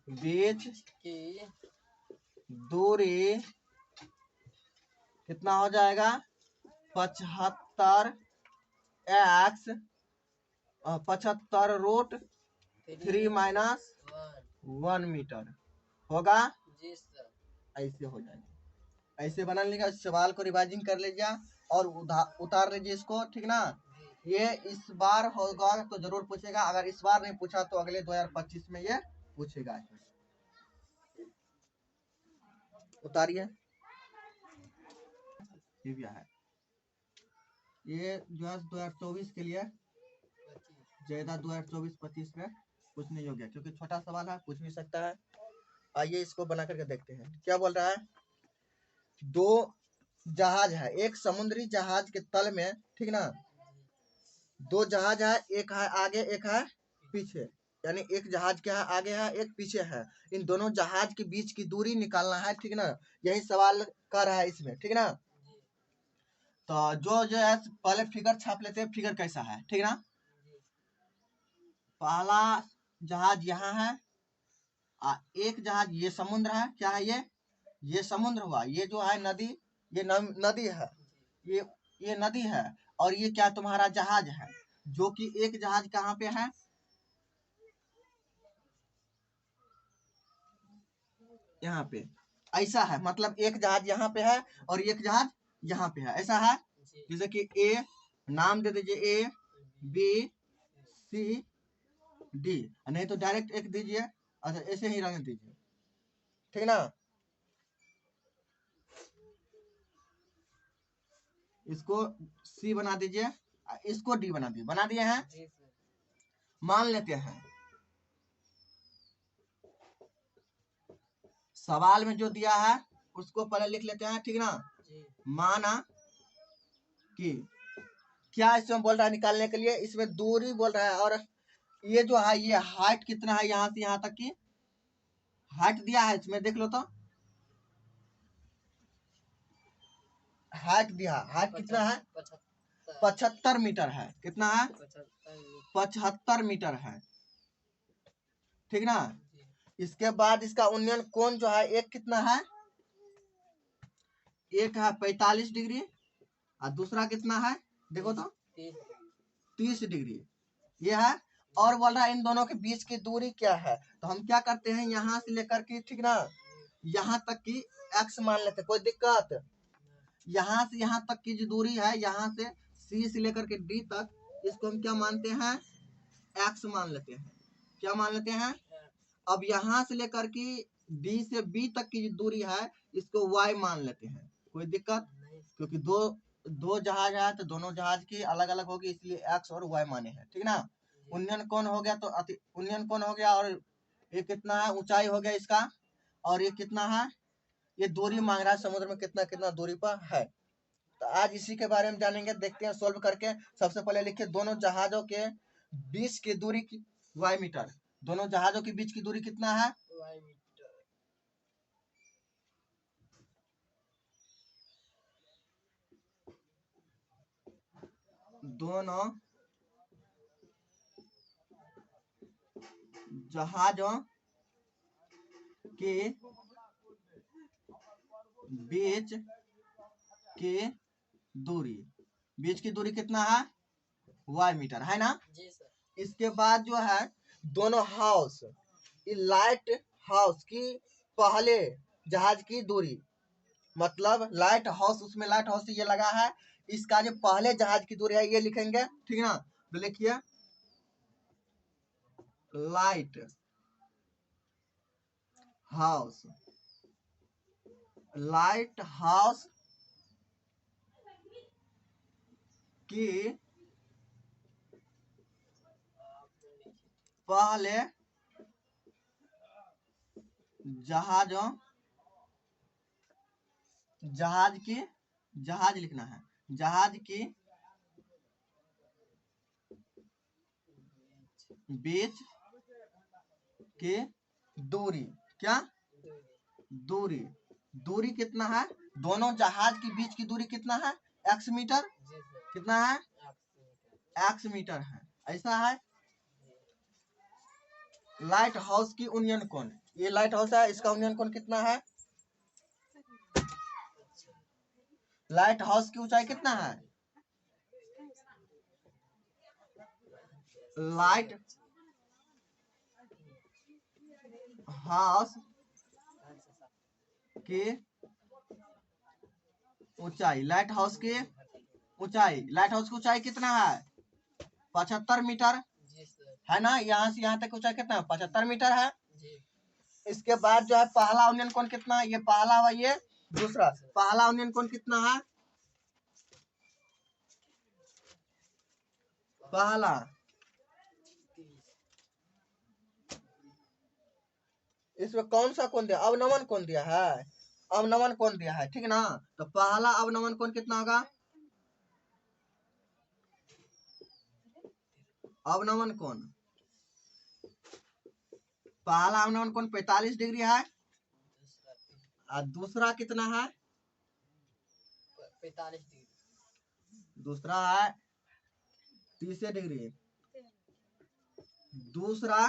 बीच की दूरी कितना हो जाएगा 75 x 75 रूट 3 माइनस 1 मीटर होगा जी सर। ऐसे हो जाएगा, ऐसे बना लीजिएगा। सवाल को रिवाइजिंग कर लीजिए और उतार लीजिए इसको, ठीक ना। ये इस बार होगा तो जरूर पूछेगा, अगर इस बार नहीं पूछा तो अगले 2025 में ये पूछेगा। उतारिए, ये है, ये जो है 2024 के लिए ज्यादा 2024-25 में कुछ नहीं हो गया, क्योंकि छोटा सवाल है, पूछ भी सकता है। आइए इसको बना करके देखते हैं क्या बोल रहा है। दो जहाज है, एक समुद्री जहाज के तल में, ठीक ना। दो जहाज है, एक है आगे एक है पीछे, यानी एक जहाज क्या है आगे है एक पीछे है। इन दोनों जहाज के बीच की दूरी निकालना है, ठीक ना। यही सवाल कर रहा है इसमें, ठीक ना। तो जो है पहले फिगर छाप लेते हैं, फिगर कैसा है, ठीक ना। पहला जहाज यहाँ है, एक जहाज ये समुद्र है, क्या है ये समुद्र हुआ। ये जो है नदी, ये नदी है, ये नदी है। और ये क्या तुम्हारा जहाज है, जो कि एक जहाज कहाँ पे है, यहाँ पे। ऐसा है, मतलब एक जहाज यहाँ पे है और एक जहाज यहाँ पे है, ऐसा है। जैसे कि ए नाम दे दीजिए, ए बी सी डी, नहीं तो डायरेक्ट एक दीजिए, अच्छा ऐसे ही रहने दीजिए, ठीक ना। इसको सी बना दीजिए, इसको डी बना दीजिए, बना दिए हैं। मान लेते हैं सवाल में जो दिया है उसको पहले लिख लेते हैं, ठीक ना। माना कि क्या इसमें बोल रहा है निकालने के लिए, इसमें दूरी बोल रहा है। और ये जो है ये हाइट कितना है, यहाँ से यहाँ तक की हाइट दिया है, इसमें देख लो तो हाइट दिया, हाइट कितना है 75 मीटर है। कितना है 75 मीटर है, ठीक ना। इसके बाद इसका उन्नयन कोण जो है एक कितना है, एक है 45 डिग्री और दूसरा कितना है देखो तो 30 डिग्री, ये है। और बोल रहा है इन दोनों के बीच की दूरी क्या है, तो हम क्या करते हैं यहाँ से लेकर के, ठीक ना, यहाँ तक की x मान लेते हैं, कोई दिक्कत। यहाँ से यहाँ तक की जो दूरी है, यहाँ से C से लेकर के D तक, इसको हम क्या मानते हैं x मान लेते हैं, क्या मान लेते हैं। अब यहाँ से लेकर के D से B तक की जो दूरी है इसको y मान लेते हैं, कोई दिक्कत, क्योंकि दो जहाज है तो दोनों जहाज की अलग अलग होगी, इसलिए x और y माने हैं, ठीक ना। उन्नयन कोण हो गया, तो उन्नयन कोण हो गया, और ये कितना है ऊंचाई हो गया इसका, और ये कितना है, ये दूरी मांग रहा है समुद्र में कितना कितना दूरी पर है। तो आज इसी के बारे में जानेंगे, देखते हैं सोल्व करके। सबसे पहले लिखिए दोनों जहाजों के बीच की दूरी की y मीटर, दोनों जहाजों के बीच की दूरी कितना है y मीटर। दोनों जहाजों के बीच की दूरी, बीच की दूरी कितना है y मीटर, है ना जी सर। इसके बाद जो है दोनों हाउस, लाइट हाउस की पहले जहाज की दूरी, मतलब लाइट हाउस, उसमें लाइट हाउस ये लगा है, इसका जो पहले जहाज की दूरी है ये लिखेंगे, ठीक ना। तो लिखिए लाइट हाउस, लाइट हाउस की पहले जहाजों, जहाज की, जहाज लिखना है, जहाज की बीच की दूरी, क्या दूरी, दूरी कितना है, दोनों जहाज के बीच की दूरी कितना है x मीटर, कितना है x मीटर है, ऐसा है। लाइट हाउस की यूनियन कोण, ये लाइट हाउस है, इसका यूनियन कोण कितना है? लाइट हाउस की ऊंचाई कितना है? लाइट हाउस की ऊंचाई, लाइट हाउस की ऊंचाई, लाइट हाउस की ऊंचाई कितना है? 75 मीटर है ना। यहाँ से यहाँ तक ऊंचाई कितना है? 75 मीटर है। इसके बाद जो है पहला यूनियन कोण कितना है? ये पहला हुआ, ये दूसरा। पहला यूनियन कोण कितना है? पहला इसमें कौन सा कोण दिया? अवनमन कोण दिया है, अवनमन कोण दिया है, ठीक ना। तो पहला अवनमन कोण कितना होगा? अवनमन कोण, पहला अवनमन कोण 45 डिग्री है, और दूसरा कितना है? 45 डिग्री, दूसरा है 30 डिग्री। दूसरा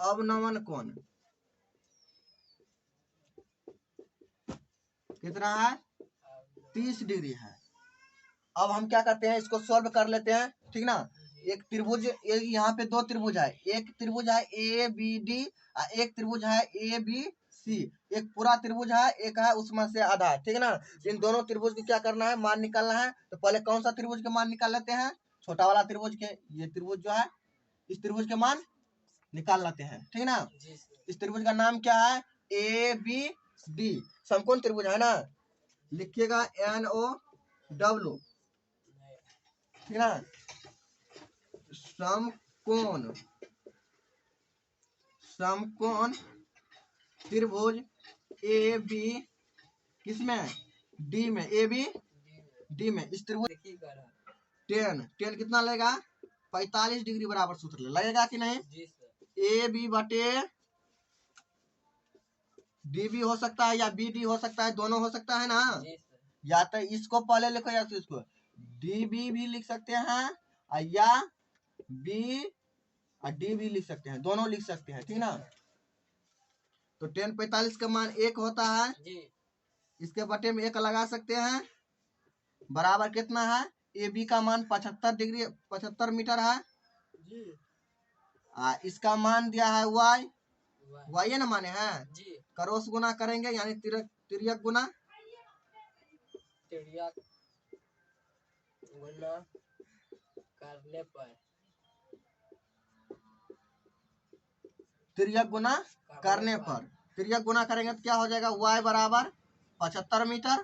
अवनमन कोण कितना है? 30 डिग्री है। अब हम क्या करते हैं, इसको सॉल्व कर लेते हैं, ठीक ना। एक त्रिभुज, यहाँ पे दो त्रिभुज है, एक त्रिभुज है ए बी डी, एक त्रिभुज है ए बी सी, एक पूरा त्रिभुज है, एक है उसमें से आधा, ठीक है ना। इन दोनों त्रिभुज को क्या करना है? मान निकालना है। तो पहले कौन सा त्रिभुज के मान निकाल लेते हैं? छोटा वाला त्रिभुज के। ये त्रिभुज जो है, इस त्रिभुज के मान निकाल लेते हैं, ठीक ना। इस त्रिभुज का नाम क्या है? ए बी डी, समकोण त्रिभुज है ना। लिखिएगा NO ठीक ना। समकोण, समकोण त्रिभुज ए बी किसमें? डी में, ए बी डी में। इस त्रिभुज टेन कितना लगेगा? 45 डिग्री बराबर सूत्र लगेगा कि नहीं? ए बी बटे डी बी हो सकता है या बी डी हो सकता है, दोनों हो सकता है ना। या तो इसको पहले लिखो या तो इसको, डी बी भी लिख सकते हैं या बी और डी भी लिख सकते हैं, दोनों लिख सकते हैं, ठीक ना। तो 10/45 का मान 1 होता है जी। इसके बटे में 1 लगा सकते हैं, बराबर कितना है? ए बी का मान 75 डिग्री 75 मीटर है जी। इसका मान दिया है वाई, वाई ना माने हैं जी। क्रॉस गुना करेंगे यानी तिर्यक गुना, तिर्यक गुना करने पर, तिर्यक गुना करने पर, तिर्यक गुना करेंगे तो क्या हो जाएगा? y बराबर 75 मीटर,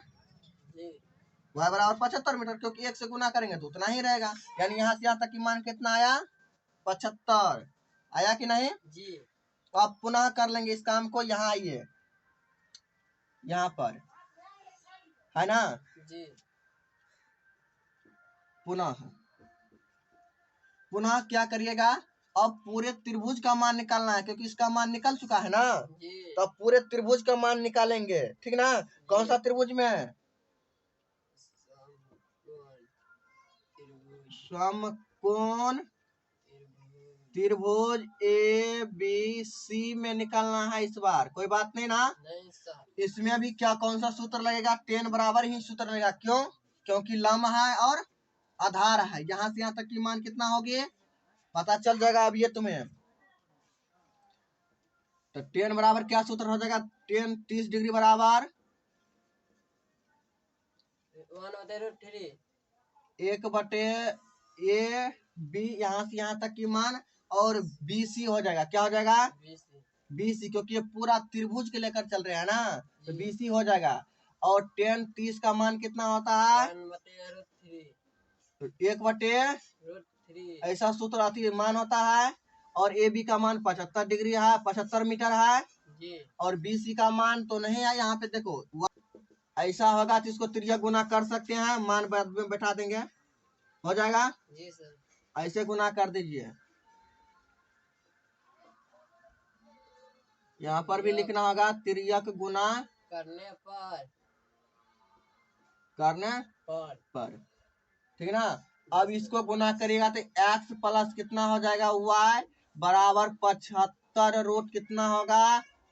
y बराबर 75 मीटर, क्योंकि 1 से गुना करेंगे तो उतना ही रहेगा। यानी यहाँ से यहाँ तक की मान कितना आया? 75 आया कि नहीं जी। तो आप पुनः कर लेंगे इस काम को। यहाँ आइए, यहाँ पर है ना जी। पुनः पुनः क्या करिएगा? अब पूरे त्रिभुज का मान निकालना है, क्योंकि इसका मान निकल चुका है ना। तो अब पूरे त्रिभुज का मान निकालेंगे, ठीक ना। कौन सा त्रिभुज में? समकोण त्रिभुज ए बी सी में निकालना है इस बार, कोई बात नहीं ना। नहीं इसमें भी क्या कौन सा सूत्र लगेगा? 10 बराबर ही सूत्र लगेगा। क्यों? क्योंकि लंब है और आधार है। यहाँ से यहाँ तक की मान कितना होगी पता चल जाएगा अब ये तुम्हें। तो 10 बराबर क्या सूत्र हो जाएगा? 10 30 डिग्री बराबर 1/ए बी, यहाँ से यहाँ तक की मान, और बी सी हो जाएगा। क्या हो जाएगा? बी सी, क्योंकि ये पूरा त्रिभुज के लेकर चल रहे हैं ना, तो बी सी हो जाएगा। और 10 30 का मान कितना होता है? 1/√3 ऐसा सूत्र आती मान होता है। और ए बी का मान 75 डिग्री है, 75 मीटर है जी। और बी सी का मान तो नहीं है, यहाँ पे देखो ऐसा होगा तो इसको त्रिज्या गुना कर सकते हैं, मान बाद में बैठा देंगे, हो जाएगा जी सर। ऐसे गुना कर दीजिए, यहाँ पर भी लिखना होगा तिर्यक गुना करने पर, ठीक ना। अब इसको गुना करिएगा तो x प्लस कितना हो जाएगा y, बराबर 75 रूट कितना होगा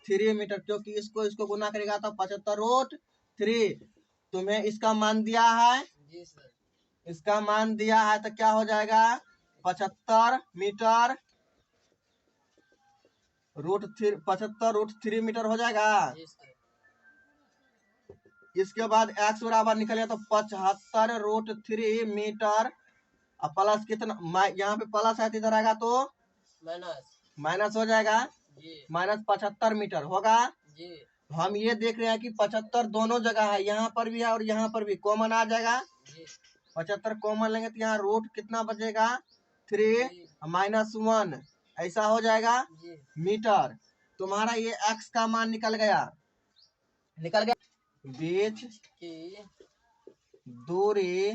3 मीटर, क्योंकि इसको गुना करेगा तो 75 रूट 3। तुम्हें इसका मान दिया है जी सर। इसका मान दिया है तो क्या हो जाएगा 75 मीटर रूट 3, 75 रूट 3 मीटर हो जाएगा। जी सर। इसके बाद x बराबर निकलेगा तो 75 रूट 3 मीटर और प्लस कितना, यहाँ पे प्लस है तो इधर आएगा तो माइनस माइनस हो जाएगा, जी माइनस 75 मीटर होगा। जी हम ये देख रहे हैं कि 75 दोनों जगह है, यहाँ पर भी है और यहाँ पर भी, कॉमन आ जाएगा। जी 75 कॉमन लेंगे तो यहाँ रूट कितना बचेगा 3 जी माइनस 1, ऐसा हो जाएगा जी मीटर। तुम्हारा ये x का मान निकल गया बीच की दूरी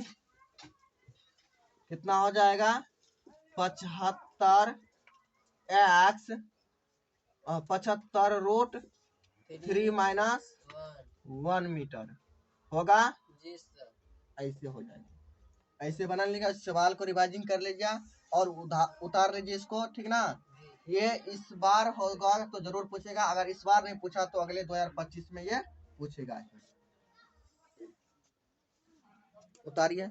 कितना हो जाएगा 75 x 75 रूट 3 माइनस 1 मीटर होगा। जी सर। ऐसे हो जाएगा, ऐसे बना लीजिएगा, सवाल को रिवाइजिंग कर लीजिए और उतार लीजिए इसको, ठीक ना। ये इस बार होगा तो जरूर पूछेगा, अगर इस बार नहीं पूछा तो अगले 2025 में ये पूछेगा। उतारिए।